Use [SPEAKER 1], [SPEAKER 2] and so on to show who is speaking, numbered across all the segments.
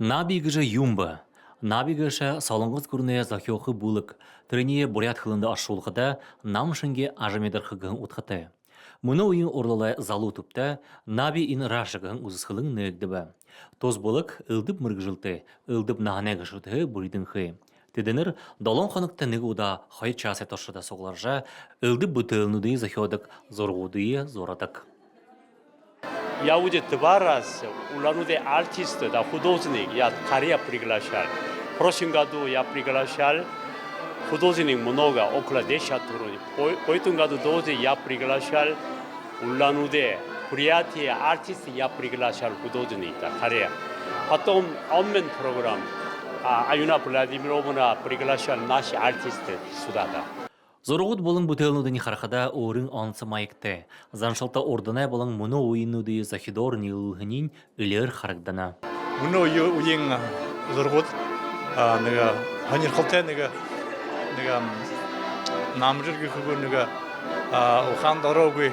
[SPEAKER 1] Набигжа юмба. Набигжа солонгоз күрнэ захиохы булык. Трение бурят хылында ашулғыда намшынге ажамедархыгын утхаты. Мұны ойын орлалай залу тупта наби ин рашыгын uzысхылың нөгдібі. Тоз булык ылдып мыргжылты, ылдып нағанәгі шырты буридың хы. Теденір долон қанықта нығуда хай часе тошыда соғларжа ылдып бұтылынуды захиодық зорғуды зорадық.
[SPEAKER 2] Я уже два раза улануде артист, да художник, я Кария приглашал. В прошлом году я приглашал художник много, около 10 туровней. В этом году тоже я приглашал улануде приятие артист, я приглашал художника Кария. Потом обмен программ. Аюна Владимировна приглашал наши артисты сюда.
[SPEAKER 1] Зорғуд болың бұтылынуды нехарқада орын ансы майыкты. Заншалта ордына болың мұны ойынуды захидор нелігінен үлер харагдана.
[SPEAKER 3] Мұны ойын зорғуд, ханер қылтай намжырғы күгі оған дорогы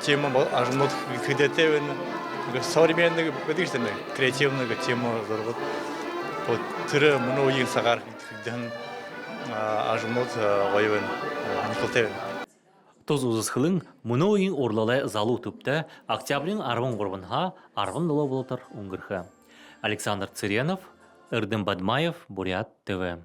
[SPEAKER 3] тема ажмут кредитевен современный креативный тема зорғуд. Түрі мұны ойын сағар ажмут ойын қылтай.
[SPEAKER 1] Тоз uzысхылың мұны ойын орлалай залу түпті октябрин арвын ғұрбынға арвын дұлы болытыр ұңғырғы. Александр Цыренов, Эрдем Бадмаев, Бурят ТВ.